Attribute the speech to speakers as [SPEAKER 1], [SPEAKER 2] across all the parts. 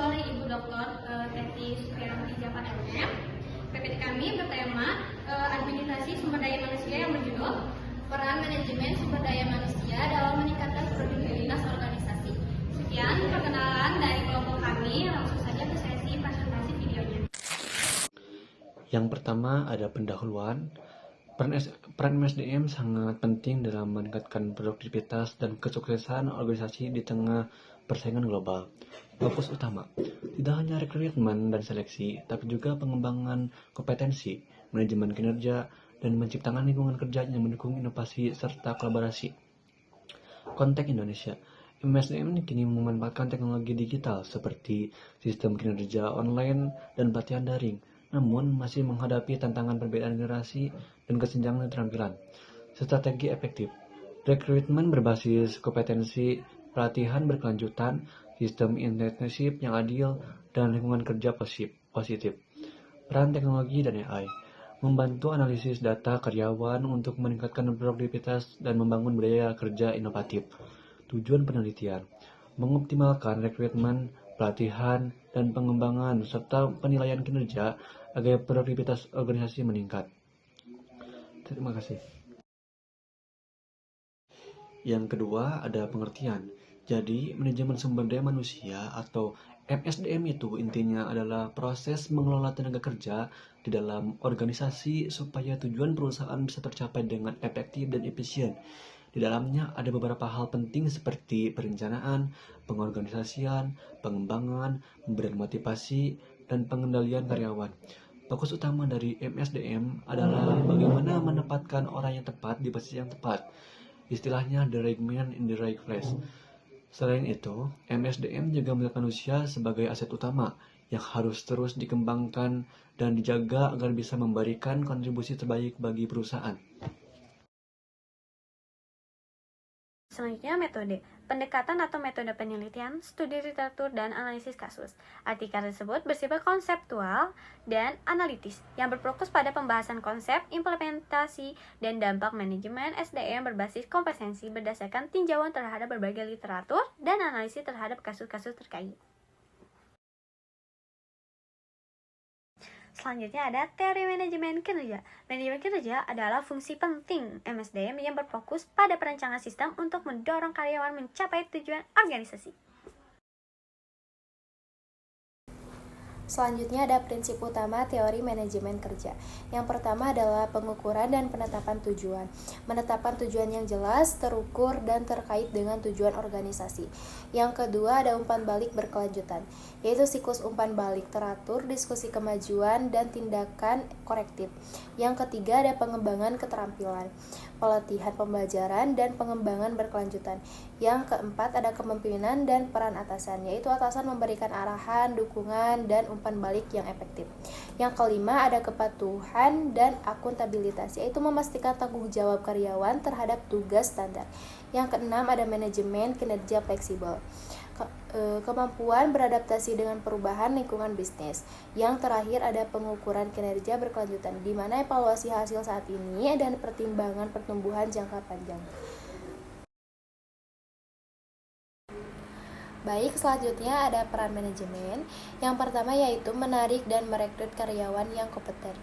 [SPEAKER 1] oleh Ibu Dr. Teti Supriyanti Japan MM. PPT kami bertema administrasi sumber daya manusia yang berjudul peran manajemen sumber daya manusia dalam meningkatkan produktivitas organisasi. Sekian perkenalan dari kelompok kami, langsung saja ke sesi presentasi videonya.
[SPEAKER 2] Yang pertama ada pendahuluan. Peran MSDM sangat penting dalam meningkatkan produktivitas dan kesuksesan organisasi di tengah persaingan global. Fokus utama tidak hanya rekrutmen dan seleksi, tapi juga pengembangan kompetensi, manajemen kinerja, dan menciptakan lingkungan kerja yang mendukung inovasi serta kolaborasi. Konteks Indonesia, MSDM kini memanfaatkan teknologi digital seperti sistem kinerja online dan pelatihan daring, namun masih menghadapi tantangan perbedaan generasi dan kesenjangan keterampilan. Strategi efektif, rekrutmen berbasis kompetensi, pelatihan berkelanjutan, sistem internship yang adil, dan lingkungan kerja positif. Peran teknologi dan AI, membantu analisis data karyawan untuk meningkatkan produktivitas dan membangun budaya kerja inovatif. Tujuan penelitian, mengoptimalkan rekrutmen, pelatihan, dan pengembangan, serta penilaian kinerja agar produktivitas organisasi meningkat. Terima kasih. Yang kedua ada pengertian. Jadi, manajemen sumber daya manusia atau MSDM itu intinya adalah proses mengelola tenaga kerja di dalam organisasi supaya tujuan perusahaan bisa tercapai dengan efektif dan efisien. Di dalamnya ada beberapa hal penting seperti perencanaan, pengorganisasian, pengembangan, pemberian motivasi, dan pengendalian karyawan. Fokus utama dari MSDM adalah bagaimana menempatkan orang yang tepat di posisi yang tepat. Istilahnya the right man in the right place. Selain itu, MSDM juga melihat manusia sebagai aset utama yang harus terus dikembangkan dan dijaga agar bisa memberikan kontribusi terbaik bagi perusahaan.
[SPEAKER 3] Selanjutnya metode, pendekatan atau metode penelitian, studi literatur, dan analisis kasus. Artikel tersebut bersifat konseptual dan analitis yang berfokus pada pembahasan konsep, implementasi, dan dampak manajemen SDM berbasis kompetensi berdasarkan tinjauan terhadap berbagai literatur dan analisis terhadap kasus-kasus terkait. Selanjutnya ada teori manajemen kinerja. Manajemen kinerja adalah fungsi penting MSDM yang berfokus pada perencanaan sistem untuk mendorong karyawan mencapai tujuan organisasi.
[SPEAKER 4] Selanjutnya ada prinsip utama teori manajemen kerja. Yang pertama adalah pengukuran dan penetapan tujuan. Menetapkan tujuan yang jelas, terukur, dan terkait dengan tujuan organisasi. Yang kedua ada umpan balik berkelanjutan, yaitu siklus umpan balik teratur, diskusi kemajuan, dan tindakan korektif. Yang ketiga ada pengembangan keterampilan, pelatihan pembelajaran, dan pengembangan berkelanjutan. Yang keempat ada kepemimpinan dan peran atasan, yaitu atasan memberikan arahan, dukungan, dan umpan balik yang efektif. Yang kelima ada kepatuhan dan akuntabilitas, yaitu memastikan tanggung jawab karyawan terhadap tugas standar. Yang keenam ada manajemen kinerja fleksibel, kemampuan beradaptasi dengan perubahan lingkungan bisnis. Yang terakhir ada pengukuran kinerja berkelanjutan, di mana evaluasi hasil saat ini dan pertimbangan pertumbuhan jangka panjang. Baik, selanjutnya ada peran manajemen. Yang pertama yaitu menarik dan merekrut karyawan yang kompeten.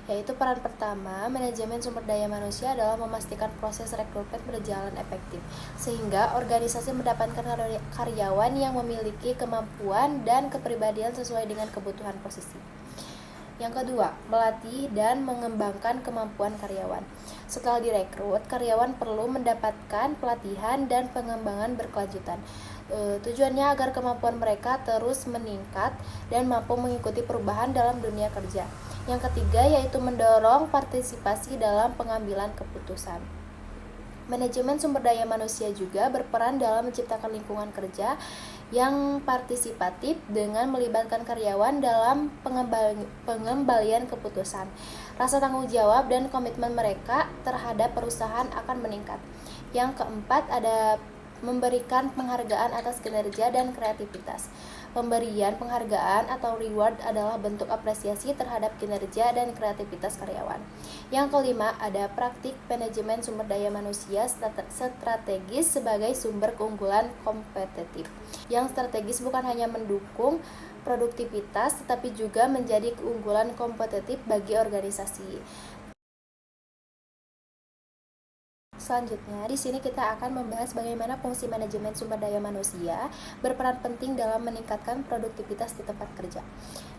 [SPEAKER 4] Yaitu peran pertama, manajemen sumber daya manusia adalah memastikan proses rekrutmen berjalan efektif, sehingga organisasi mendapatkan karyawan yang memiliki kemampuan dan kepribadian sesuai dengan kebutuhan posisi. Yang kedua, melatih dan mengembangkan kemampuan karyawan. Setelah direkrut, karyawan perlu mendapatkan pelatihan dan pengembangan berkelanjutan. Tujuannya agar kemampuan mereka terus meningkat dan mampu mengikuti perubahan dalam dunia kerja. Yang ketiga yaitu mendorong partisipasi dalam pengambilan keputusan. Manajemen sumber daya manusia juga berperan dalam menciptakan lingkungan kerja yang partisipatif dengan melibatkan karyawan dalam pengembalian keputusan. Rasa tanggung jawab dan komitmen mereka terhadap perusahaan akan meningkat. Yang keempat ada memberikan penghargaan atas kinerja dan kreativitas. Pemberian penghargaan atau reward adalah bentuk apresiasi terhadap kinerja dan kreativitas karyawan. Yang kelima, ada praktik manajemen sumber daya manusia strategis sebagai sumber keunggulan kompetitif. Yang strategis bukan hanya mendukung produktivitas, tetapi juga menjadi keunggulan kompetitif bagi organisasi. Selanjutnya, di sini kita akan membahas bagaimana fungsi manajemen sumber daya manusia berperan penting dalam meningkatkan produktivitas di tempat kerja.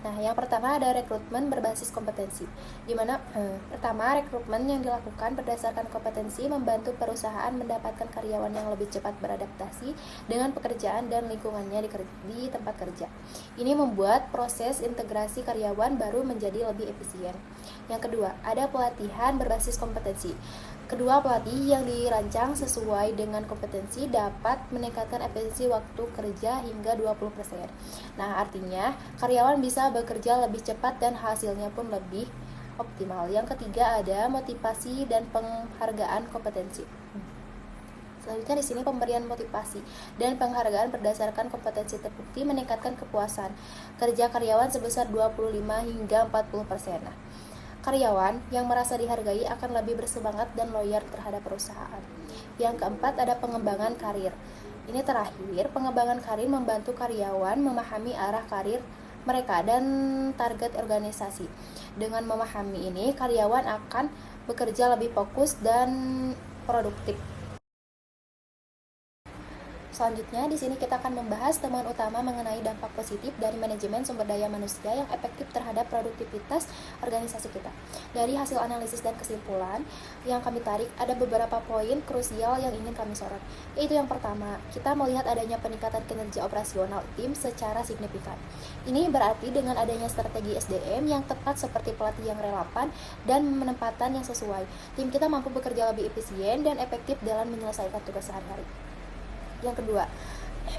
[SPEAKER 4] Nah, yang pertama ada rekrutmen berbasis kompetensi, di mana pertama rekrutmen yang dilakukan berdasarkan kompetensi membantu perusahaan mendapatkan karyawan yang lebih cepat beradaptasi dengan pekerjaan dan lingkungannya di tempat kerja. Ini membuat proses integrasi karyawan baru menjadi lebih efisien. Yang kedua, ada pelatihan berbasis kompetensi. Kedua pelatih yang dirancang sesuai dengan kompetensi dapat meningkatkan efisiensi waktu kerja hingga 20%. Nah, artinya karyawan bisa bekerja lebih cepat dan hasilnya pun lebih optimal. Yang ketiga ada motivasi dan penghargaan kompetensi. Selanjutnya di sini pemberian motivasi dan penghargaan berdasarkan kompetensi terbukti meningkatkan kepuasan kerja karyawan sebesar 25 hingga 40%. Nah, karyawan yang merasa dihargai akan lebih bersemangat dan loyal terhadap perusahaan. Yang keempat ada pengembangan karir. Ini terakhir, pengembangan karir membantu karyawan memahami arah karir mereka dan target organisasi. Dengan memahami ini, karyawan akan bekerja lebih fokus dan produktif. Selanjutnya, di sini kita akan membahas temuan utama mengenai dampak positif dari manajemen sumber daya manusia yang efektif terhadap produktivitas organisasi kita. Dari hasil analisis dan kesimpulan yang kami tarik, ada beberapa poin krusial yang ingin kami sorot. Yaitu yang pertama, kita melihat adanya peningkatan kinerja operasional tim secara signifikan. Ini berarti dengan adanya strategi SDM yang tepat seperti pelatih yang relevan dan penempatan yang sesuai, tim kita mampu bekerja lebih efisien dan efektif dalam menyelesaikan tugas sehari-hari. Yang kedua,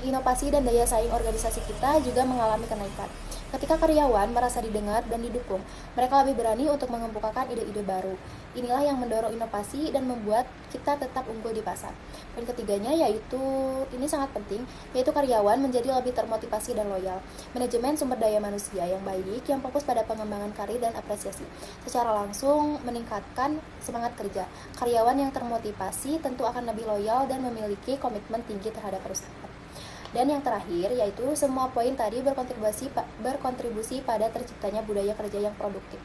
[SPEAKER 4] inovasi dan daya saing organisasi kita juga mengalami kenaikan. Ketika karyawan merasa didengar dan didukung, mereka lebih berani untuk mengemukakan ide-ide baru. Inilah yang mendorong inovasi dan membuat kita tetap unggul di pasar. Poin ketiganya yaitu, ini sangat penting, yaitu karyawan menjadi lebih termotivasi dan loyal. Manajemen sumber daya manusia yang baik, yang fokus pada pengembangan karir dan apresiasi, secara langsung meningkatkan semangat kerja. Karyawan yang termotivasi tentu akan lebih loyal dan memiliki komitmen tinggi terhadap perusahaan. Dan yang terakhir, yaitu semua poin tadi berkontribusi pada terciptanya budaya kerja yang produktif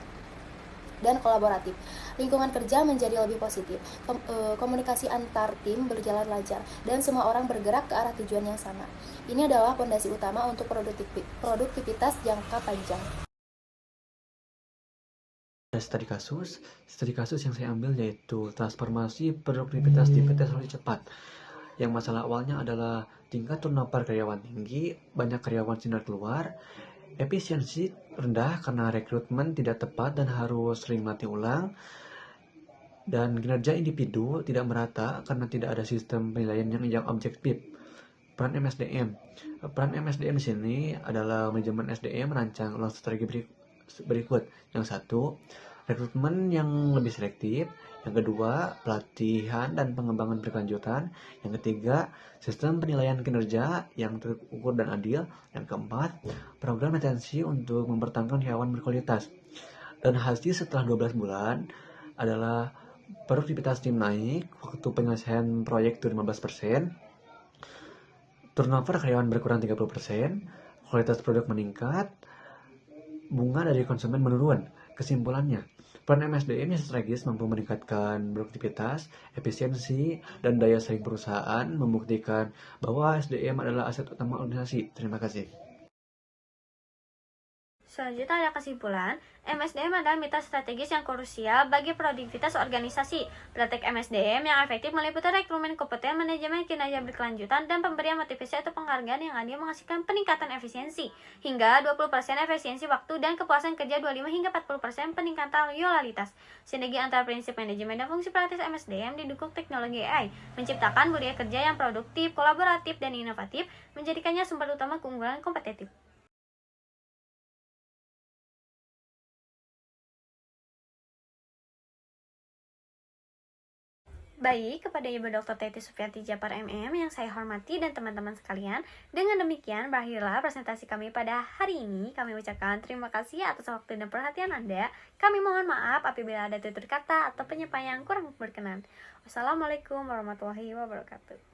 [SPEAKER 4] dan kolaboratif. Lingkungan kerja menjadi lebih positif, komunikasi antar tim berjalan lancar, dan semua orang bergerak ke arah tujuan yang sama. Ini adalah fondasi utama untuk produktivitas jangka panjang.
[SPEAKER 2] Studi kasus yang saya ambil yaitu transformasi produktivitas di PT Solusi Cepat. Yang masalah awalnya adalah tingkat turnover karyawan tinggi, banyak karyawan sinar keluar, efisiensi rendah karena rekrutmen tidak tepat dan harus sering melatih ulang, dan kinerja individu tidak merata karena tidak ada sistem penilaian yang objektif. Peran MSDM. Peran MSDM di sini adalah manajemen SDM merancang ulang strategi berikut. Yang satu, rekrutmen yang lebih selektif. Yang kedua, pelatihan dan pengembangan berkelanjutan. Yang ketiga, sistem penilaian kinerja yang terukur dan adil. Yang keempat, program retensi untuk mempertahankan karyawan berkualitas. Dan hasil setelah 12 bulan adalah produktivitas tim naik, waktu penyelesaian proyek turun 15%, turnover karyawan berkurang 30%, kualitas produk meningkat, bunga dari konsumen menurun. Kesimpulannya, peran MSDM yang strategis mampu meningkatkan produktivitas, efisiensi, dan daya saing perusahaan, membuktikan bahwa SDM adalah aset utama organisasi. Terima kasih.
[SPEAKER 3] Selanjutnya ada kesimpulan, MSDM adalah mitra strategis yang krusial bagi produktivitas organisasi. Praktek MSDM yang efektif meliputi rekrutmen kompeten, manajemen kinerja berkelanjutan, dan pemberian motivasi atau penghargaan yang adil menghasilkan peningkatan efisiensi hingga 20% efisiensi waktu dan kepuasan kerja 25 hingga 40% peningkatan loyalitas. Sinergi antara prinsip manajemen dan fungsi praktis MSDM didukung teknologi AI, menciptakan budaya kerja yang produktif, kolaboratif, dan inovatif, menjadikannya sumber utama keunggulan kompetitif. Baik, kepada Ibu Dr. Teti Sufianti Japar MM yang saya hormati dan teman-teman sekalian, dengan demikian berakhirlah presentasi kami pada hari ini. Kami ucapkan terima kasih atas waktu dan perhatian Anda. Kami mohon maaf apabila ada tutur kata atau penyampaian yang kurang berkenan. Wassalamualaikum warahmatullahi wabarakatuh.